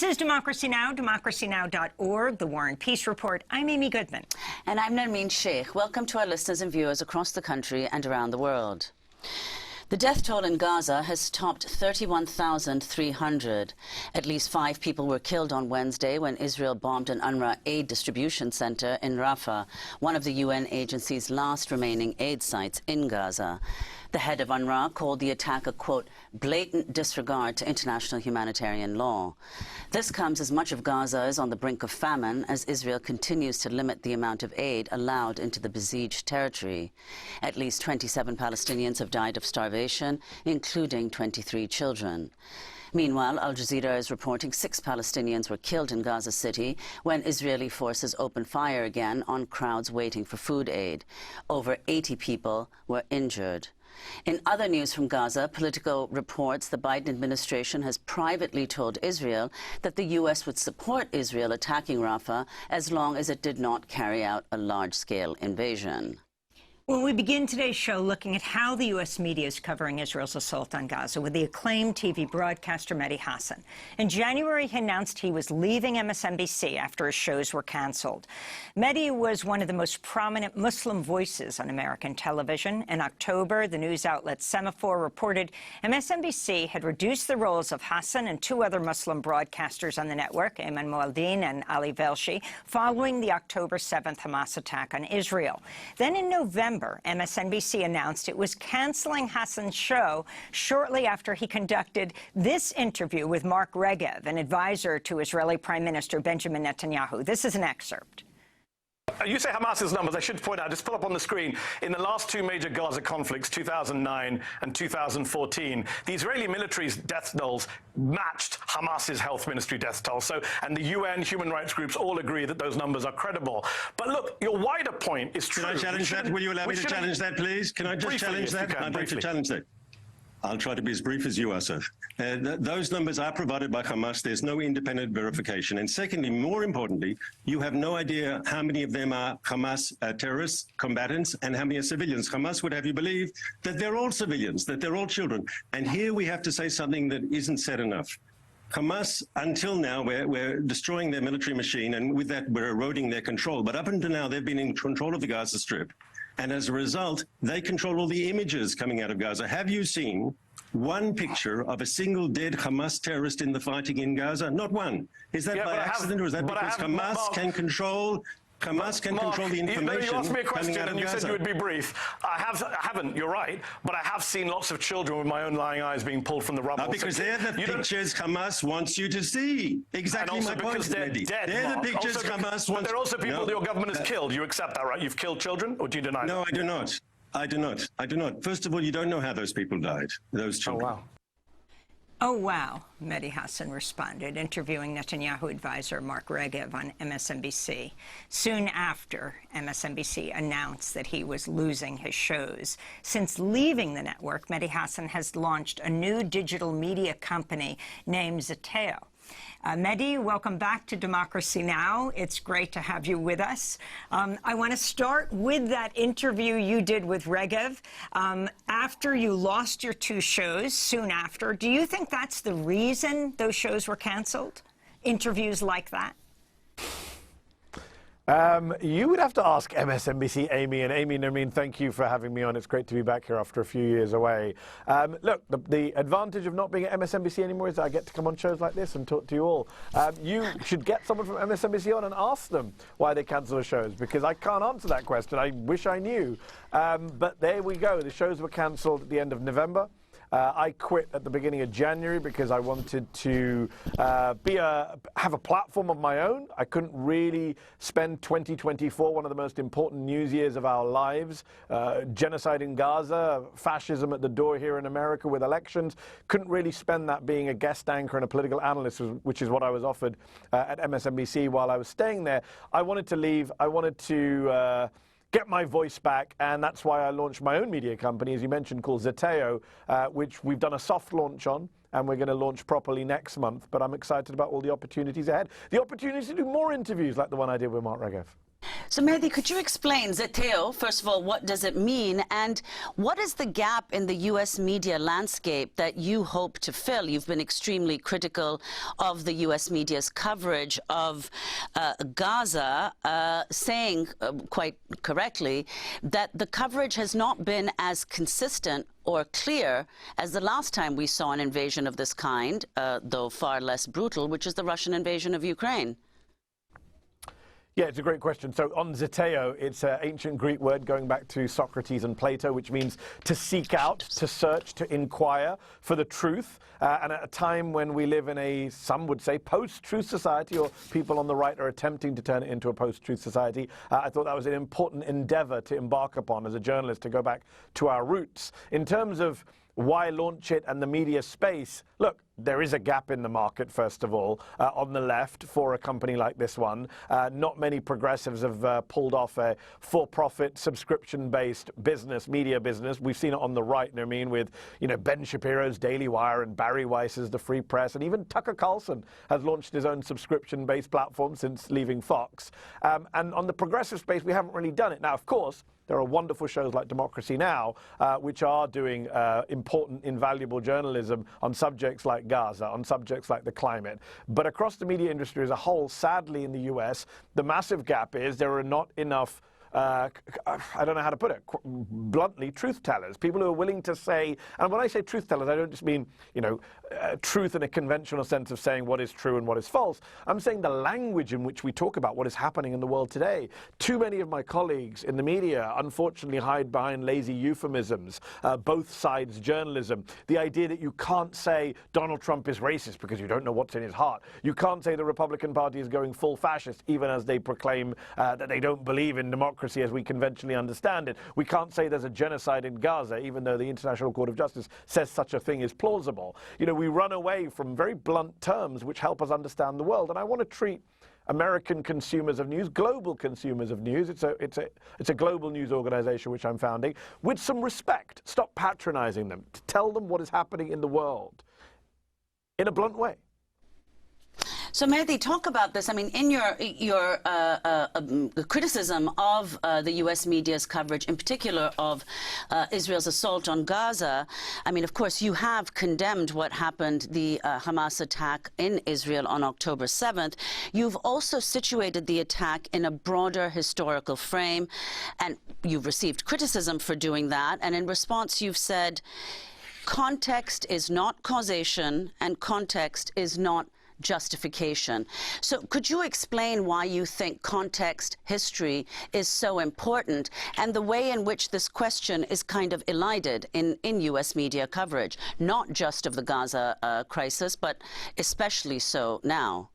This is Democracy Now!, democracynow.org, The War and Peace Report. I'm Amy Goodman. And I'm Nermeen Sheikh. Welcome to our listeners and viewers across the country and around the world. The death toll in Gaza has topped 31,300. At least 5 people were killed on Wednesday when Israel bombed an UNRWA aid distribution center in Rafah, one of the UN agency's last remaining aid sites in Gaza. The head of UNRWA called the attack a, quote, blatant disregard to international humanitarian law. This comes as much of Gaza is on the brink of famine as Israel continues to limit the amount of aid allowed into the besieged territory. At least 27 Palestinians have died of starvation, including 23 children. Meanwhile, Al Jazeera is reporting 6 Palestinians were killed in Gaza City when Israeli forces opened fire again on crowds waiting for food aid. Over 80 people were injured. In other news from Gaza, Politico reports the Biden administration has privately told Israel that the U.S. would support Israel attacking Rafah as long as it did not carry out a large-scale invasion. Well, we begin today's show looking at how the U.S. media is covering Israel's assault on Gaza with the acclaimed TV broadcaster Mehdi Hasan. In January, he announced he was leaving MSNBC after his shows were canceled. Mehdi was one of the most prominent Muslim voices on American television. In October, the news outlet Semaphore reported MSNBC had reduced the roles of Hasan and 2 other Muslim broadcasters on the network, Ayman Mualdin and Ali Velshi, following the October 7th Hamas attack on Israel. Then in November, MSNBC announced it was canceling Hasan's show shortly after he conducted this interview with Mark Regev, an advisor to Israeli Prime Minister Benjamin Netanyahu. This is an excerpt. You say Hamas's numbers. I should point out, just pull up on the screen, in the last 2 major Gaza conflicts, 2009 and 2014, the Israeli military's death tolls matched Hamas's health ministry death toll. So, and the UN human rights groups all agree that those numbers are credible. But look, your wider point is true. Can I challenge that? Will you allow me to challenge that, please? Can I just challenge that? I'd like to challenge that. I'll try to be as brief as you are, sir. Those numbers are provided by Hamas. There's no independent verification. And secondly, more importantly, you have no idea how many of them are Hamas terrorists, combatants, and how many are civilians. Hamas would have you believe that they're all civilians, that they're all children. And here we have to say something that isn't said enough. Hamas, until now, we're destroying their military machine, and with that, we're eroding their control. But up until now, they've been in control of the Gaza Strip. And as a result, they control all the images coming out of Gaza. Have you seen one picture of a single dead Hamas terrorist in the fighting in Gaza? Not one. Is that by accident, or is that because Hamas can control... Hamas can control the information. You asked me a question and you Gaza. said you would be brief. I haven't, you're right, but I have seen lots of children with my own lying eyes being pulled from the rubble. Because they're the pictures Hamas wants you to see. Exactly my point, because they're Mehdi. dead, They're the pictures Hamas wants. But they're also people that your government has killed. You accept that, right? You've killed children, or do you deny that? No, I do not. I do not. I do not. First of all, you don't know how those people died, those children. Oh, wow. Oh, wow, Mehdi Hasan responded, interviewing Netanyahu advisor Mark Regev on MSNBC. Soon after, MSNBC announced that he was losing his shows. Since leaving the network, Mehdi Hasan has launched a new digital media company named Zeteo. Mehdi, welcome back to Democracy Now! It's great to have you with us. I want to start with that interview you did with Regev after you lost your 2 shows, soon after. Do you think that's the reason those shows were canceled? Interviews like that? You would have to ask MSNBC, Amy. And Amy, Nermeen, thank you for having me on. It's great to be back here after a few years away. Look, the advantage of not being at MSNBC anymore is that I get to come on shows like this and talk to you all. You should get someone from MSNBC on and ask them why they cancel the shows, because I can't answer that question. I wish I knew. But there we go. The shows were cancelled at the end of November. I quit at the beginning of January because I wanted to have a platform of my own. I couldn't really spend 2024, one of the most important news years of our lives, genocide in Gaza, fascism at the door here in America with elections. Couldn't really spend that being a guest anchor and a political analyst, which is what I was offered at MSNBC while I was staying there. I wanted to leave. I wanted to get my voice back, and that's why I launched my own media company, as you mentioned, called Zeteo, which we've done a soft launch on, and we're going to launch properly next month. But I'm excited about all the opportunities ahead. The opportunity to do more interviews like the one I did with Mark Regev. So, Mehdi, could you explain, Zeteo, first of all, what does it mean? And what is the gap in the U.S. media landscape that you hope to fill? You've been extremely critical of the U.S. media's coverage of Gaza, saying quite correctly that the coverage has not been as consistent or clear as the last time we saw an invasion of this kind, though far less brutal, which is the Russian invasion of Ukraine. Yeah, it's a great question. So on Zeteo, it's an ancient Greek word going back to Socrates and Plato, which means to seek out, to search, to inquire for the truth. And at a time when we live in a, some would say, post-truth society, or people on the right are attempting to turn it into a post-truth society, I thought that was an important endeavor to embark upon as a journalist, to go back to our roots. In terms of why launch it and the media space, look, there is a gap in the market, first of all, on the left for a company like this one. Not many progressives have pulled off a for-profit, subscription-based business, media business. We've seen it on the right, I mean, with, you know, Ben Shapiro's Daily Wire and Barry Weiss's The Free Press, and even Tucker Carlson has launched his own subscription-based platform since leaving Fox. And on the progressive space, we haven't really done it. Now, of course, there are wonderful shows like Democracy Now!, which are doing important, invaluable journalism on subjects like Gaza, on subjects like the climate. But across the media industry as a whole, sadly in the US, the massive gap is there are not enough I don't know how to put it, bluntly, truth tellers, people who are willing to say, and when I say truth tellers, I don't just mean, you know, truth in a conventional sense of saying what is true and what is false. I'm saying the language in which we talk about what is happening in the world today. Too many of my colleagues in the media, unfortunately, hide behind lazy euphemisms, both sides journalism. The idea that you can't say Donald Trump is racist because you don't know what's in his heart. You can't say the Republican Party is going full fascist, even as they proclaim that they don't believe in democracy as we conventionally understand it. We can't say there's a genocide in Gaza, even though the International Court of Justice says such a thing is plausible. You know, we run away from very blunt terms which help us understand the world. And I want to treat American consumers of news, global consumers of news, it's a global news organization which I'm founding, with some respect. Stop patronizing them, to tell them what is happening in the world in a blunt way. So, Mehdi, talk about this. I mean, in your criticism of the U.S. media's coverage, in particular of Israel's assault on Gaza, I mean, of course, you have condemned what happened, the Hamas attack in Israel on October 7th. You've also situated the attack in a broader historical frame, and you've received criticism for doing that. And in response, you've said, context is not causation, and context is not justification. So could you explain why you think context, history is so important, and the way in which this question is kind of elided in U.S. media coverage, not just of the Gaza crisis, but especially so now?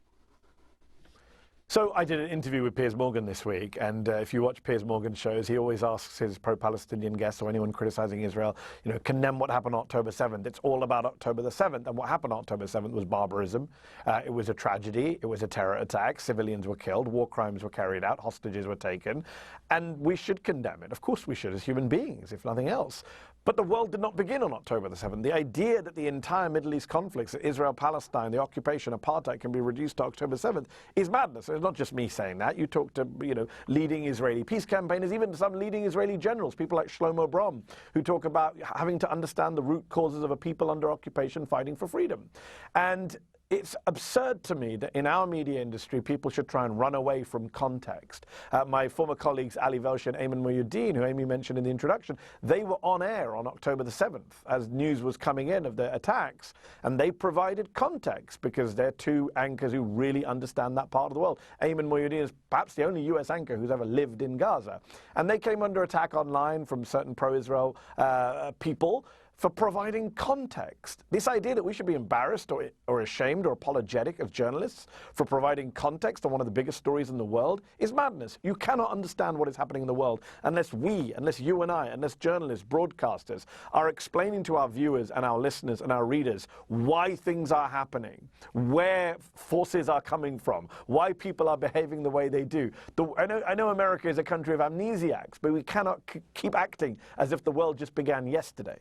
So I did an interview with Piers Morgan this week, and if you watch Piers Morgan's shows, he always asks his pro-Palestinian guests or anyone criticizing Israel, you know, condemn what happened on October 7th. It's all about October the 7th, and what happened on October 7th was barbarism. It was a tragedy. It was a terror attack. Civilians were killed. War crimes were carried out. Hostages were taken. And we should condemn it. Of course we should, as human beings, if nothing else. But the world did not begin on October the 7th. The idea that the entire Middle East conflicts, Israel-Palestine, the occupation, apartheid, can be reduced to October 7th is madness. It's not just me saying that. You talk to, you know, leading Israeli peace campaigners, even some leading Israeli generals, people like Shlomo Brom, who talk about having to understand the root causes of a people under occupation fighting for freedom. And it's absurd to me that in our media industry, people should try and run away from context. My former colleagues, Ali Velshi and Ayman Mohyeldin, who Amy mentioned in the introduction, they were on air on October the 7th as news was coming in of the attacks, and they provided context because they're two anchors who really understand that part of the world. Ayman Mohyeldin is perhaps the only US anchor who's ever lived in Gaza. And they came under attack online from certain pro-Israel people for providing context. This idea that we should be embarrassed or ashamed or apologetic of journalists for providing context on one of the biggest stories in the world is madness. You cannot understand what is happening in the world unless you and I, unless journalists, broadcasters are explaining to our viewers and our listeners and our readers why things are happening, where forces are coming from, why people are behaving the way they do. I know America is a country of amnesiacs, but we cannot keep acting as if the world just began yesterday.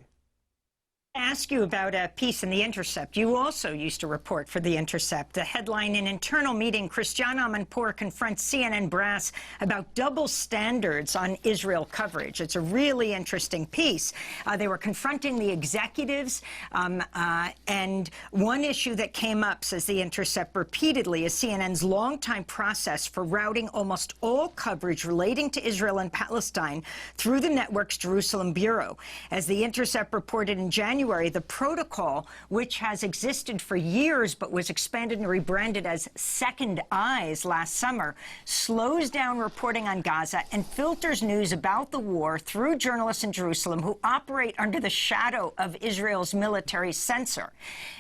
Ask you about a piece in The Intercept. You also used to report for The Intercept. The headline, "In internal meeting, Christiane Amanpour confronts CNN brass about double standards on Israel coverage." It's a really interesting piece. They were confronting the executives, and one issue that came up, says The Intercept repeatedly, is CNN's longtime process for routing almost all coverage relating to Israel and Palestine through the network's Jerusalem bureau. As The Intercept reported in January, the protocol, which has existed for years but was expanded and rebranded as Second Eyes last summer, slows down reporting on Gaza and filters news about the war through journalists in Jerusalem who operate under the shadow of Israel's military censor.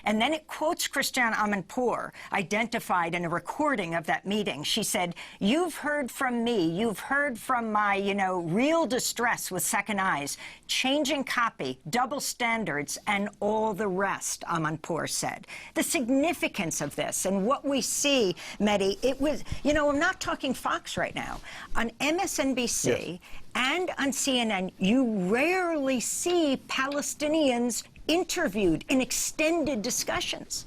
And then it quotes Christiane Amanpour, identified in a recording of that meeting. She said, "You've heard from me. You've heard from my, real distress with Second Eyes, changing copy, double standards, and all the rest," Amanpour said. The significance of this and what we see, Mehdi, it was, I'm not talking Fox right now. On MSNBC Yes. and on CNN, you rarely see Palestinians interviewed in extended discussions.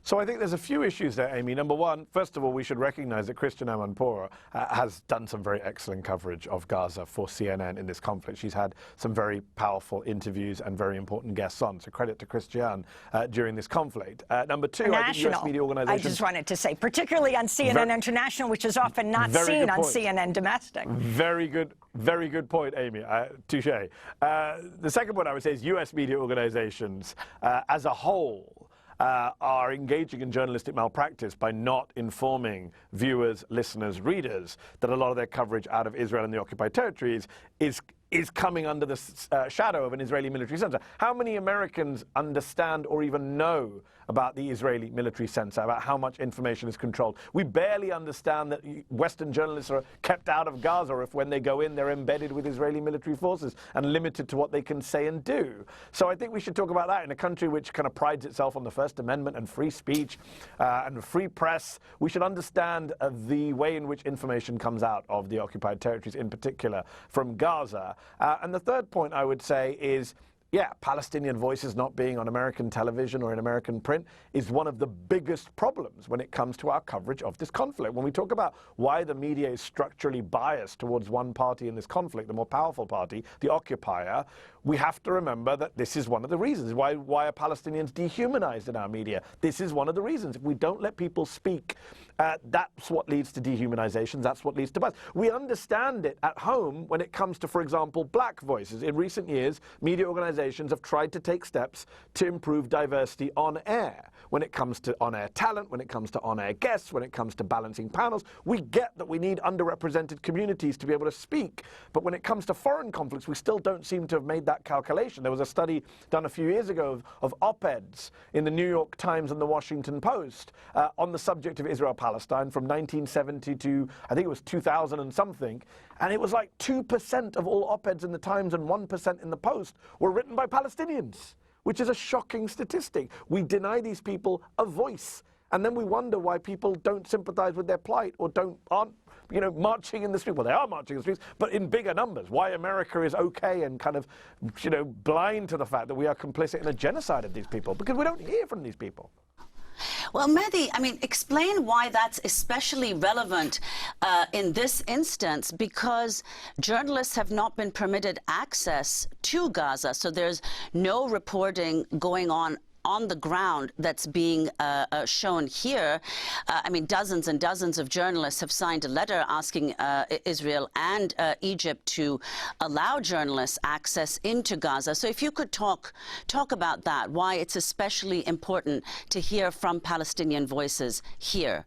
So I think there's a few issues there, Amy. Number one, first of all, we should recognize that Christiane Amanpour has done some very excellent coverage of Gaza for CNN in this conflict. She's had some very powerful interviews and very important guests on. So credit to Christiane during this conflict. Number two, I think US media organizations... I just wanted to say, particularly on CNN International, which is often not seen on CNN Domestic. Very good point, Amy. Touche. The second point I would say is US media organizations as a whole are engaging in journalistic malpractice by not informing viewers, listeners, readers that a lot of their coverage out of Israel and the occupied territories is coming under the shadow of an Israeli military censor. How many Americans understand or even know about the Israeli military censor, about how much information is controlled? We barely understand that Western journalists are kept out of Gaza, or if when they go in, they're embedded with Israeli military forces and limited to what they can say and do. So I think we should talk about that in a country which kind of prides itself on the First Amendment and free speech and free press. We should understand the way in which information comes out of the occupied territories, in particular from Gaza. And the third point I would say is, yeah, Palestinian voices not being on American television or in American print is one of the biggest problems when it comes to our coverage of this conflict. When we talk about why the media is structurally biased towards one party in this conflict, the more powerful party, the occupier, we have to remember that this is one of the reasons. Why are Palestinians dehumanized in our media? This is one of the reasons. If we don't let people speak, that's what leads to dehumanization. That's what leads to bias. We understand it at home when it comes to, for example, black voices. In recent years, media organizations have tried to take steps to improve diversity on air. When it comes to on-air talent, when it comes to on-air guests, when it comes to balancing panels, we get that we need underrepresented communities to be able to speak. But when it comes to foreign conflicts, we still don't seem to have made that calculation. There was a study done a few years ago of op-eds in the New York Times and the Washington Post on the subject of Israel-Palestine from 1970 to, I think it was 2000 and something. And it was like 2% of all op-eds in the Times and 1% in the Post were written by Palestinians, which is a shocking statistic. We deny these people a voice, and then we wonder why people don't sympathize with their plight or aren't marching in the street. Well, they are marching in the streets, but in bigger numbers. Why America is okay and kind of, blind to the fact that we are complicit in a genocide of these people, because we don't hear from these people. Well, Mehdi, explain why that's especially relevant in this instance, because journalists have not been permitted access to Gaza, so there's no reporting going on the ground that's being shown here. Dozens and dozens of journalists have signed a letter asking Israel and Egypt to allow journalists access into Gaza. So if you could talk about that, why it's especially important to hear from Palestinian voices here.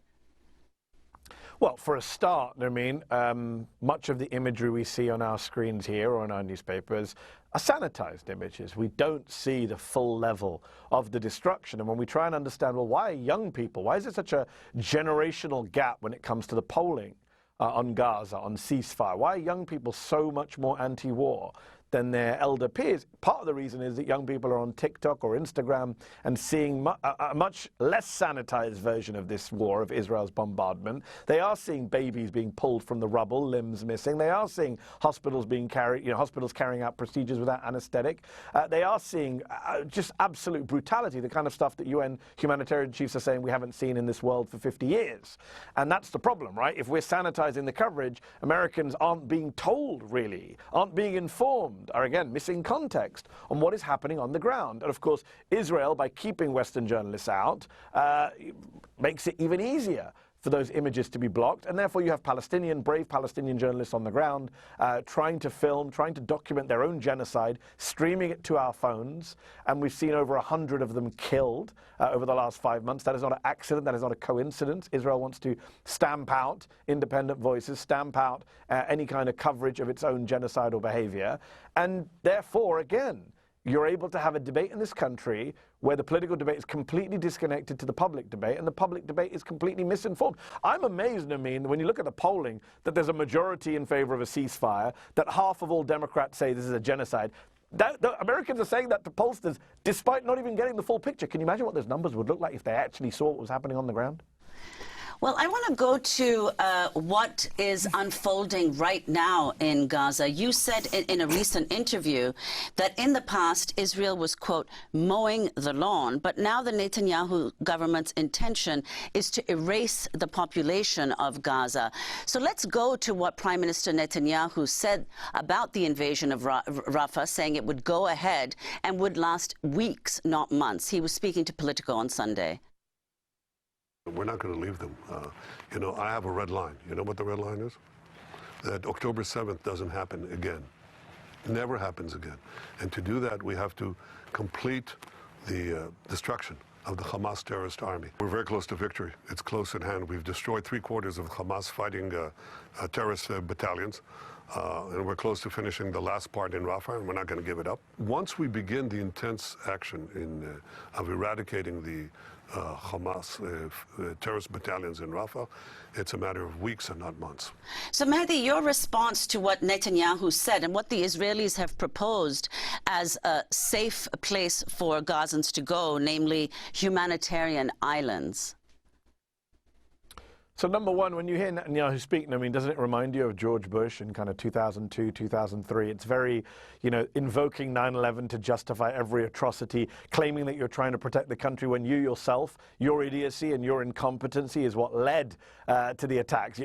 Well, for a start, much of the imagery we see on our screens here or on our newspapers are sanitized images. We don't see the full level of the destruction. And when we try and understand, well, why young people? Why is there such a generational gap when it comes to the polling on Gaza, on ceasefire? Why are young people so much more anti-war? than their elder peers. Part of the reason is that young people are on TikTok or Instagram and seeing a much less sanitized version of this war, of Israel's bombardment. They are seeing babies being pulled from the rubble, limbs missing. They are seeing hospitals being hospitals carrying out procedures without anesthetic. They are seeing just absolute brutality, the kind of stuff that UN humanitarian chiefs are saying we haven't seen in this world for 50 years. And that's the problem, right? If we're sanitizing the coverage, Americans aren't being told, really, aren't being informed, are again missing context on what is happening on the ground. And of course, Israel, by keeping Western journalists out, makes it even easier for those images to be blocked, and therefore you have brave Palestinian journalists on the ground trying to film, trying to document their own genocide, streaming it to our phones, and we've seen over 100 of them killed over the last 5 months. That is not an accident, that is not a coincidence. Israel wants to stamp out independent voices, stamp out any kind of coverage of its own genocidal behavior, and therefore, again, you're able to have a debate in this country where the political debate is completely disconnected to the public debate, and the public debate is completely misinformed. I'm amazed, Nermeen, when you look at the polling, that there's a majority in favor of a ceasefire, that half of all Democrats say this is a genocide. The Americans are saying that to pollsters, despite not even getting the full picture. Can you imagine what those numbers would look like if they actually saw what was happening on the ground? Well, I want to go to what is unfolding right now in Gaza. You said in a recent interview that in the past, Israel was, quote, mowing the lawn, but now the Netanyahu government's intention is to erase the population of Gaza. So let's go to what Prime Minister Netanyahu said about the invasion of Rafah, saying it would go ahead and would last weeks, not months. He was speaking to Politico on Sunday. We're not going to leave them. I have a red line. You know what the red line is? That October 7th doesn't happen again. It never happens again. And to do that, we have to complete the destruction of the Hamas terrorist army. We're very close to victory. It's close at hand. We've destroyed 3/4 of Hamas fighting terrorist battalions. And we're close to finishing the last part in Rafah, and we're not going to give it up. Once we begin the intense action of eradicating the Hamas terrorist battalions in Rafah, it's a matter of weeks and not months. So, Mehdi, your response to what Netanyahu said and what the Israelis have proposed as a safe place for Gazans to go, namely humanitarian islands. So, number one, when you hear Netanyahu speak, I mean, doesn't it remind you of George Bush in kind of 2002, 2003? It's very, invoking 9/11 to justify every atrocity, claiming that you're trying to protect the country when you yourself, your idiocy and your incompetency is what led to the attacks.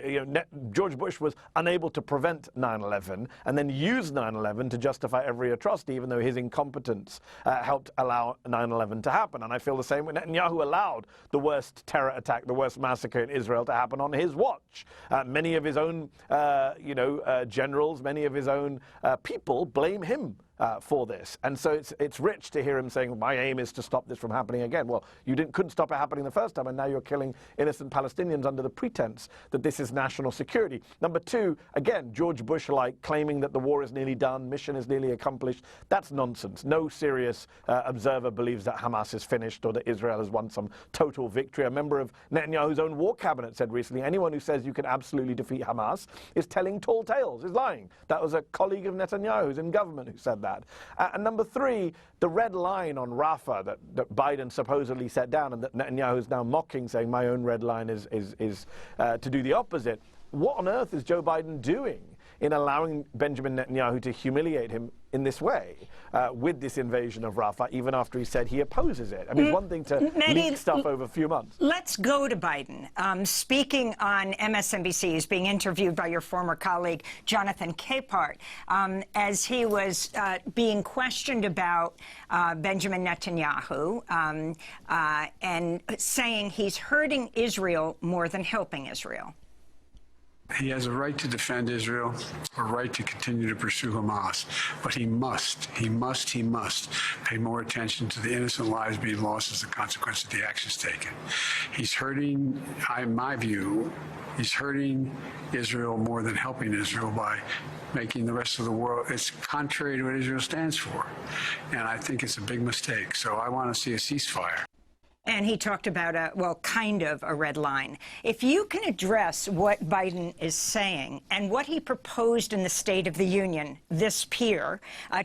George Bush was unable to prevent 9/11 and then used 9/11 to justify every atrocity, even though his incompetence helped allow 9/11 to happen. And I feel the same when Netanyahu allowed the worst terror attack, the worst massacre in Israel to happen on his watch. Many of his own, generals, many of his own people blame him for this. And so it's rich to hear him saying, my aim is to stop this from happening again. Well, you couldn't stop it happening the first time, and now you're killing innocent Palestinians under the pretense that this is national security. Number two, again, George Bush-like, claiming that the war is nearly done, mission is nearly accomplished. That's nonsense. No serious observer believes that Hamas is finished or that Israel has won some total victory. A member of Netanyahu's own war cabinet said recently, anyone who says you can absolutely defeat Hamas is telling tall tales, is lying. That was a colleague of Netanyahu's in government who said that. And number three, the red line on Rafah that Biden supposedly set down and that Netanyahu is now mocking, saying my own red line is to do the opposite. What on earth is Joe Biden doing in allowing Benjamin Netanyahu to humiliate him in this way with this invasion of Rafah, even after he said he opposes it? I mean, one thing to leak stuff over a few months. Let's go to Biden. Speaking on MSNBC, he's being interviewed by your former colleague, Jonathan Capehart, as he was being questioned about Benjamin Netanyahu and saying he's hurting Israel more than helping Israel. He has a right to defend Israel, a right to continue to pursue Hamas, but he must pay more attention to the innocent lives being lost as a consequence of the actions taken. He's hurting, in my view, he's hurting Israel more than helping Israel by making the rest of the world, it's contrary to what Israel stands for. And I think it's a big mistake. So I want to see a ceasefire. And he talked about well, kind of a red line. If you can address what Biden is saying and what he proposed in the State of the Union, this pier,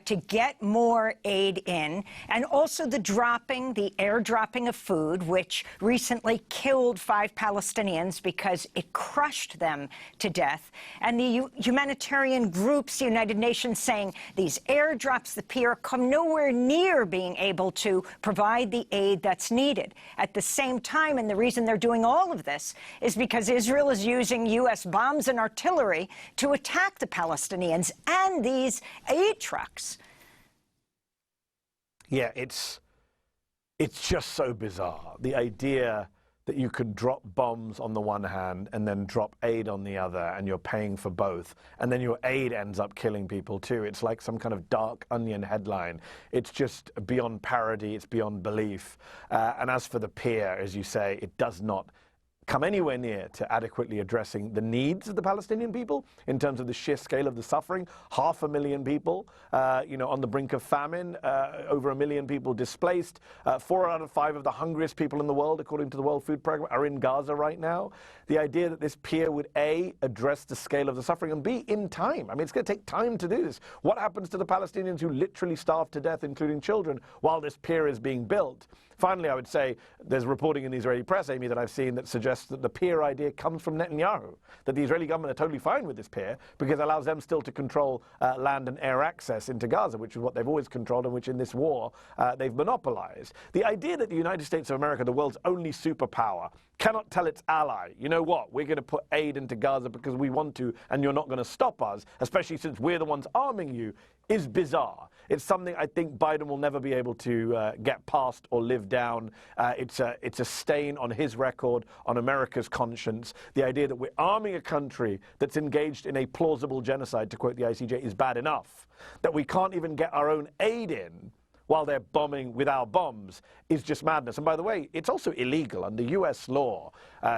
to get more aid in, and also the airdropping of food, which recently killed 5 Palestinians because it crushed them to death, and the humanitarian groups, the United Nations, saying these airdrops, the pier, come nowhere near being able to provide the aid that's needed. At the same time, and the reason they're doing all of this is because Israel is using U.S. bombs and artillery to attack the Palestinians and these aid trucks. Yeah, it's just so bizarre. The idea that you could drop bombs on the one hand and then drop aid on the other, and you're paying for both, and then your aid ends up killing people too. It's like some kind of dark onion headline. It's just beyond parody. It's beyond belief. And as for the pier, as you say, it does not come anywhere near to adequately addressing the needs of the Palestinian people in terms of the sheer scale of the suffering. 500,000 people, on the brink of famine, over 1 million people displaced. 4 out of 5 of the hungriest people in the world, according to the World Food Programme, are in Gaza right now. The idea that this pier would, A, address the scale of the suffering, and B, in time. I mean, it's going to take time to do this. What happens to the Palestinians who literally starve to death, including children, while this pier is being built? Finally, I would say there's reporting in the Israeli press, Amy, that I've seen that suggests that the pier idea comes from Netanyahu, that the Israeli government are totally fine with this pier because it allows them still to control land and air access into Gaza, which is what they've always controlled and which in this war they've monopolized. The idea that the United States of America, the world's only superpower, cannot tell its ally, you know what, we're going to put aid into Gaza because we want to and you're not going to stop us, especially since we're the ones arming you, is bizarre. It's something I think Biden will never be able to get past or live down. It's a stain on his record, on America's conscience. The idea that we're arming a country that's engaged in a plausible genocide, to quote the ICJ, is bad enough. That we can't even get our own aid in while they're bombing with our bombs is just madness. And by the way, it's also illegal. Under US law,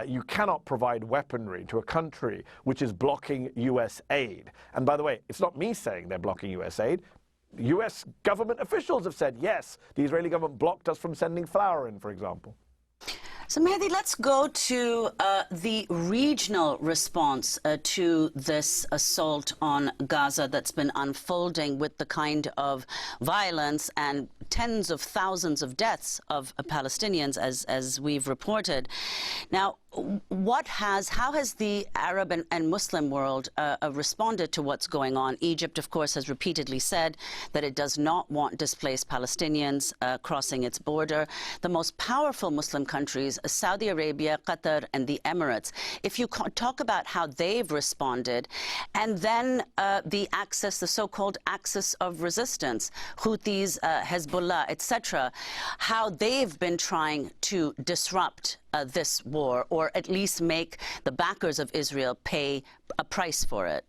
you cannot provide weaponry to a country which is blocking US aid. And by the way, it's not me saying they're blocking US aid. US government officials have said, yes, the Israeli government blocked us from sending flour in, for example. So, Mehdi, let's go to the regional response to this assault on Gaza that's been unfolding with the kind of violence and tens of thousands of deaths of Palestinians, as we've reported. Now, how has the Arab and Muslim world responded to what's going on? Egypt, of course, has repeatedly said that it does not want displaced Palestinians crossing its border. The most powerful Muslim countries, Saudi Arabia, Qatar, and the Emirates. If you talk about how they've responded, and then the so-called axis of resistance, Houthis, Hezbollah, etc., how they've been trying to disrupt this war, or at least make the backers of Israel pay a price for it.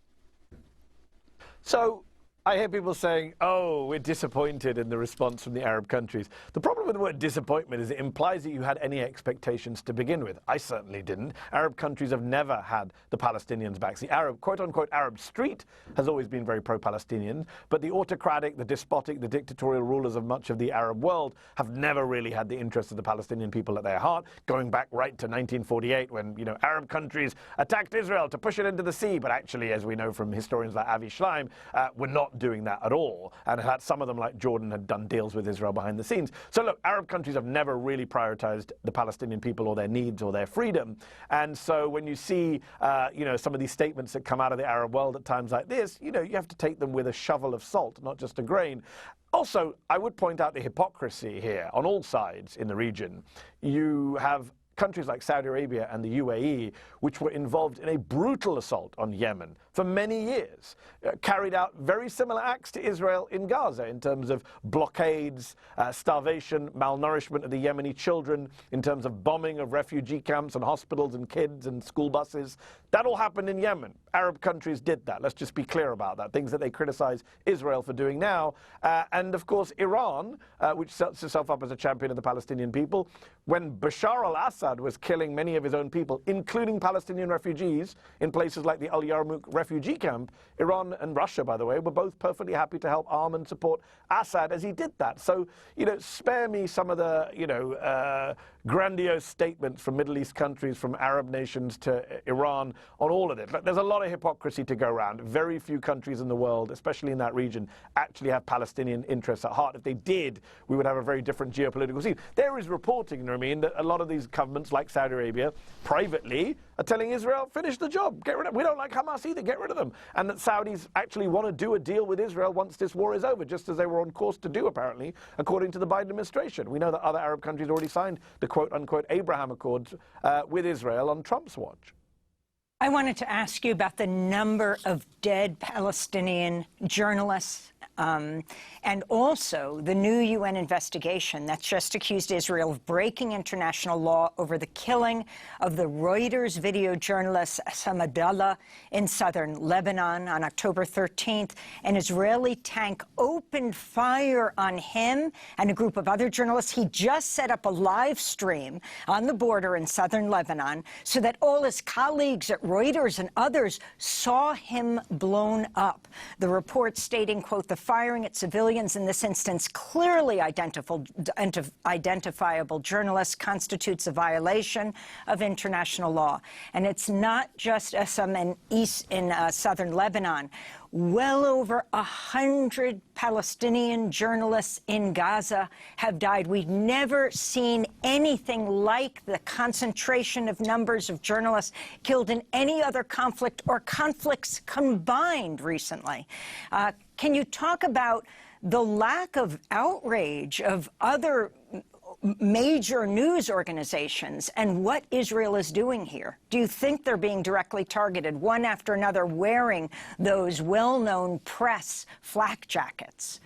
So I hear people saying, oh, we're disappointed in the response from the Arab countries. The problem with the word disappointment is it implies that you had any expectations to begin with. I certainly didn't. Arab countries have never had the Palestinians back. The Arab, quote-unquote, Arab street has always been very pro-Palestinian, but the autocratic, the despotic, the dictatorial rulers of much of the Arab world have never really had the interests of the Palestinian people at their heart, going back right to 1948 when, Arab countries attacked Israel to push it into the sea, but actually, as we know from historians like Avi Schleim, were not doing that at all, and had some of them, like Jordan, had done deals with Israel behind the scenes. So look, Arab countries have never really prioritized the Palestinian people or their needs or their freedom, and so when you see some of these statements that come out of the Arab world at times like this, you have to take them with a shovel of salt, not just a grain. Also, I would point out the hypocrisy here on all sides in the region. You have countries like Saudi Arabia and the UAE, which were involved in a brutal assault on Yemen for many years, carried out very similar acts to Israel in Gaza in terms of blockades, starvation, malnourishment of the Yemeni children, in terms of bombing of refugee camps and hospitals and kids and school buses. That all happened in Yemen. Arab countries did that. Let's just be clear about that. Things that they criticize Israel for doing now. And of course, Iran, which sets itself up as a champion of the Palestinian people, when Bashar al-Assad was killing many of his own people, including Palestinian refugees, in places like the Al Yarmouk refugee camp, Iran and Russia, by the way, were both perfectly happy to help arm and support Assad as he did that. So, spare me some of the, grandiose statements from Middle East countries, from Arab nations to Iran on all of this. Look, there's a lot of hypocrisy to go around. Very few countries in the world, especially in that region, actually have Palestinian interests at heart. If they did, we would have a very different geopolitical scene. There is reporting, you know what I mean, that a lot of these governments, like Saudi Arabia, privately are telling Israel, finish the job, get rid of them. We don't like Hamas either, get rid of them. And that Saudis actually want to do a deal with Israel once this war is over, just as they were on course to do, apparently, according to the Biden administration. We know that other Arab countries already signed the quote-unquote Abraham Accords with Israel on Trump's watch. I wanted to ask you about the number of dead Palestinian journalists and also the new UN investigation that's just accused Israel of breaking international law over the killing of the Reuters video journalist Hassan Abdallah in southern Lebanon on October 13th. An Israeli tank opened fire on him and a group of other journalists. He just set up a live stream on the border in southern Lebanon so that all his colleagues at Reuters and others saw him blown up. The report stating, quote, the firing at civilians, in this instance clearly identifiable journalists, constitutes a violation of international law. And it's not just some in southern Lebanon. Well over 100 Palestinian journalists in Gaza have died. We've never seen anything like the concentration of numbers of journalists killed in any other conflict or conflicts combined recently. Can you talk about the lack of outrage of other major news organizations and what Israel is doing here? Do you think they're being directly targeted, one after another, wearing those well-known press flak jackets?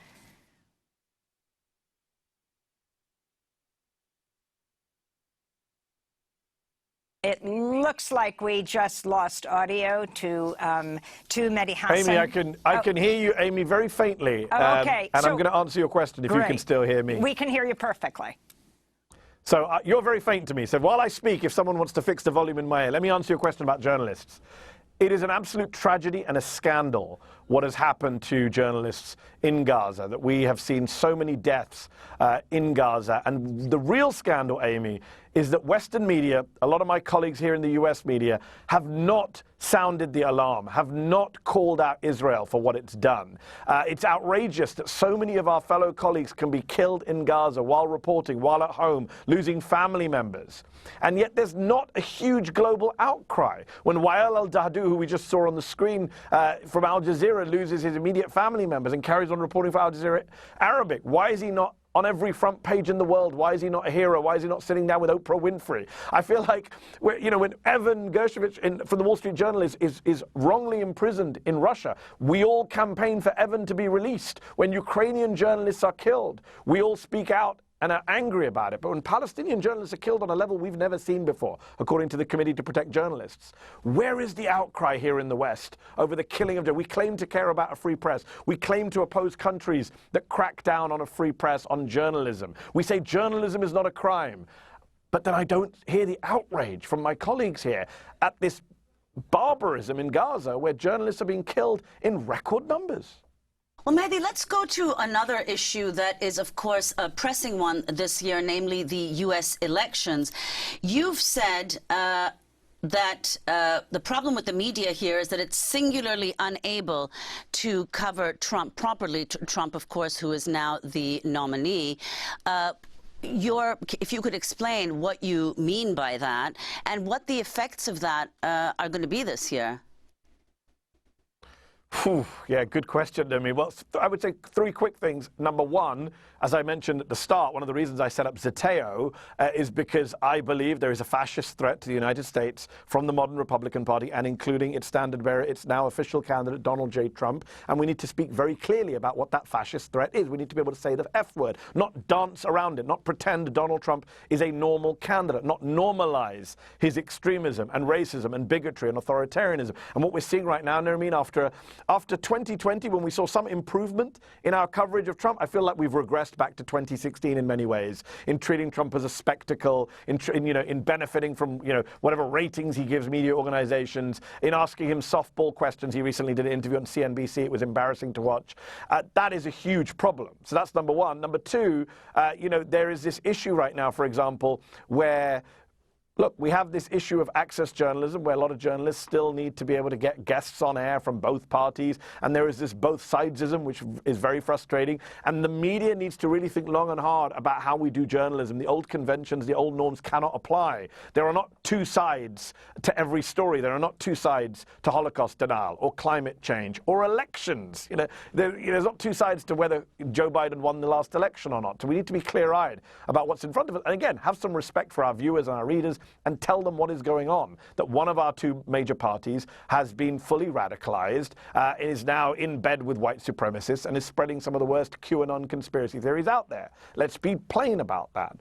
It looks like we just lost audio to Mehdi Hasan. Amy, I can hear you, Amy, very faintly. Okay. And I'm going to answer your question if you can still hear me. We can hear you perfectly. So you're very faint to me. So while I speak, if someone wants to fix the volume in my ear, let me answer your question about journalists. It is an absolute tragedy and a scandal what has happened to journalists in Gaza, that we have seen so many deaths in Gaza. And the real scandal, Amy, is that Western media, a lot of my colleagues here in the US media, have not sounded the alarm, have not called out Israel for what it's done. It's outrageous that so many of our fellow colleagues can be killed in Gaza while reporting, while at home, losing family members. And yet there's not a huge global outcry. When Wael al-Dahdu, who we just saw on the screen from Al Jazeera, loses his immediate family members and carries on reporting for Al Jazeera Arabic, why is he not on every front page in the world? Why is he not a hero? Why is he not sitting down with Oprah Winfrey? I feel like, when Evan Gershkovich from the Wall Street Journal is wrongly imprisoned in Russia, we all campaign for Evan to be released. When Ukrainian journalists are killed, we all speak out and are angry about it. But when Palestinian journalists are killed on a level we've never seen before, according to the Committee to Protect Journalists, where is the outcry here in the West over the killing of journalists? We claim to care about a free press. We claim to oppose countries that crack down on a free press, on journalism. We say journalism is not a crime. But then I don't hear the outrage from my colleagues here at this barbarism in Gaza, where journalists are being killed in record numbers. Well, Mehdi, let's go to another issue that is, of course, a pressing one this year, namely the U.S. elections. You've said that the problem with the media here is that it's singularly unable to cover Trump properly. Trump, of course, who is now the nominee. If you could explain what you mean by that and what the effects of that are going to be this year. Yeah, good question, Naomi. Well, I would say three quick things. Number one, as I mentioned at the start, one of the reasons I set up Zeteo is because I believe there is a fascist threat to the United States from the modern Republican Party, and including its standard bearer, its now official candidate, Donald J. Trump. And we need to speak very clearly about what that fascist threat is. We need to be able to say the F word, not dance around it, not pretend Donald Trump is a normal candidate, not normalize his extremism and racism and bigotry and authoritarianism. And what we're seeing right now, Nermeen, after after 2020, when we saw some improvement in our coverage of Trump, I feel like we've regressed back to 2016 in many ways, in treating Trump as a spectacle, in benefiting from, whatever ratings he gives media organizations, in asking him softball questions. He recently did an interview on CNBC. It was embarrassing to watch. That is a huge problem. So that's number one. Number two, there is this issue right now, for example, where look, we have this issue of access journalism where a lot of journalists still need to be able to get guests on air from both parties. And there is this both sidesism, which is very frustrating. And the media needs to really think long and hard about how we do journalism. The old conventions, the old norms cannot apply. There are not two sides to every story. There are not two sides to Holocaust denial or climate change or elections. There's not two sides to whether Joe Biden won the last election or not. So we need to be clear-eyed about what's in front of us. And again, have some respect for our viewers and our readers, and tell them what is going on, that one of our two major parties has been fully radicalized, is now in bed with white supremacists, and is spreading some of the worst QAnon conspiracy theories out there. Let's be plain about that.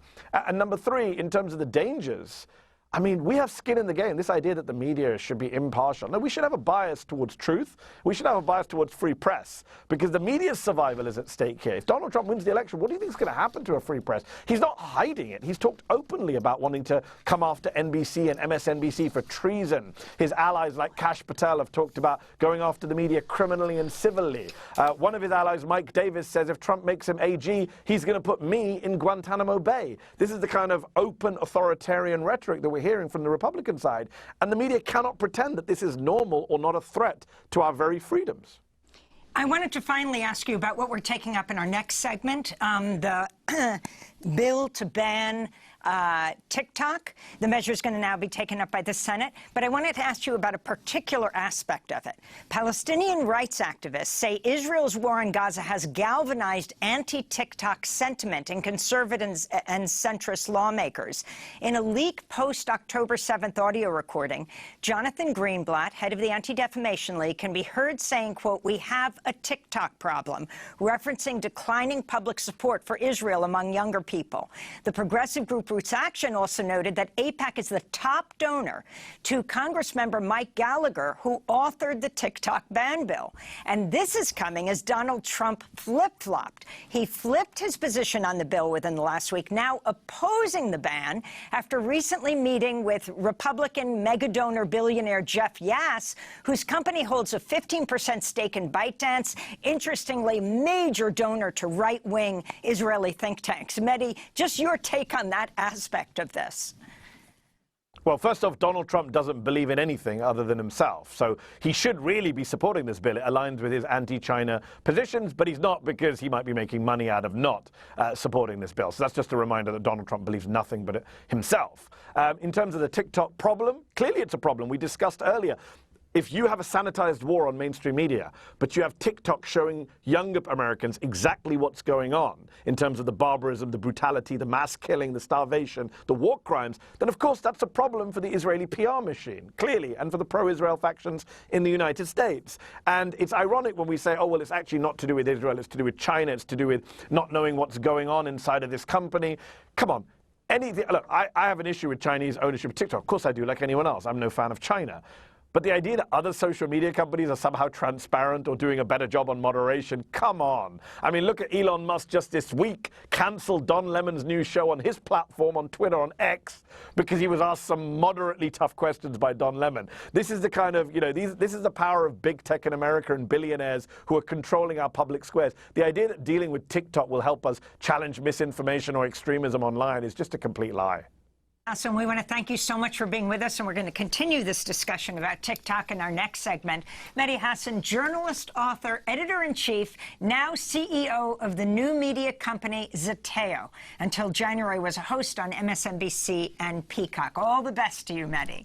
And number three, in terms of the dangers, I mean, we have skin in the game. This idea that the media should be impartial. No, we should have a bias towards truth. We should have a bias towards free press, because the media's survival is at stake here. If Donald Trump wins the election, what do you think is going to happen to a free press? He's not hiding it. He's talked openly about wanting to come after NBC and MSNBC for treason. His allies like Kash Patel have talked about going after the media criminally and civilly. One of his allies, Mike Davis, says if Trump makes him AG, he's going to put me in Guantanamo Bay. This is the kind of open authoritarian rhetoric that we're hearing from the Republican side, and the media cannot pretend that this is normal or not a threat to our very freedoms. I wanted to finally ask you about what we're taking up in our next segment, the bill to ban TikTok. The measure is going to now be taken up by the Senate. But I wanted to ask you about a particular aspect of it. Palestinian rights activists say Israel's war in Gaza has galvanized anti-TikTok sentiment in conservatives and centrist lawmakers. In a leaked post-October 7th audio recording, Jonathan Greenblatt, head of the Anti-Defamation League, can be heard saying, quote, "We have a TikTok problem," referencing declining public support for Israel among younger people. The progressive group Roots Action also noted that AIPAC is the top donor to Congressmember Mike Gallagher, who authored the TikTok ban bill. And this is coming as Donald Trump flip-flopped. He flipped his position on the bill within the last week, now opposing the ban after recently meeting with Republican mega-donor billionaire Jeff Yass, whose company holds a 15% stake in ByteDance, interestingly, major donor to right-wing Israeli think tanks. Mehdi, just your take on that aspect of this. Well, first off, Donald Trump doesn't believe in anything other than himself. So he should really be supporting this bill. It aligns with his anti-China positions, but he's not, because he might be making money out of not supporting this bill. So that's just a reminder that Donald Trump believes nothing but himself. In terms of the TikTok problem, clearly it's a problem. We discussed earlier. If you have a sanitized war on mainstream media, but you have TikTok showing younger Americans exactly what's going on in terms of the barbarism, the brutality, the mass killing, the starvation, the war crimes, then of course that's a problem for the Israeli PR machine, clearly, and for the pro-Israel factions in the United States. And it's ironic when we say, oh, well, it's actually not to do with Israel, it's to do with China, it's to do with not knowing what's going on inside of this company. Come on. Look, I have an issue with Chinese ownership of TikTok. Of course I do, like anyone else. I'm no fan of China. But the idea that other social media companies are somehow transparent or doing a better job on moderation, come on. I mean, look at Elon Musk just this week canceled Don Lemon's new show on his platform on Twitter, on X, because he was asked some moderately tough questions by Don Lemon. This is the kind of, this is the power of big tech in America and billionaires who are controlling our public squares. The idea that dealing with TikTok will help us challenge misinformation or extremism online is just a complete lie. Hasan, we want to thank you so much for being with us, and we're going to continue this discussion about TikTok in our next segment. Mehdi Hasan, journalist, author, editor-in-chief, now CEO of the new media company Zeteo. Until January, was a host on MSNBC and Peacock. All the best to you, Mehdi.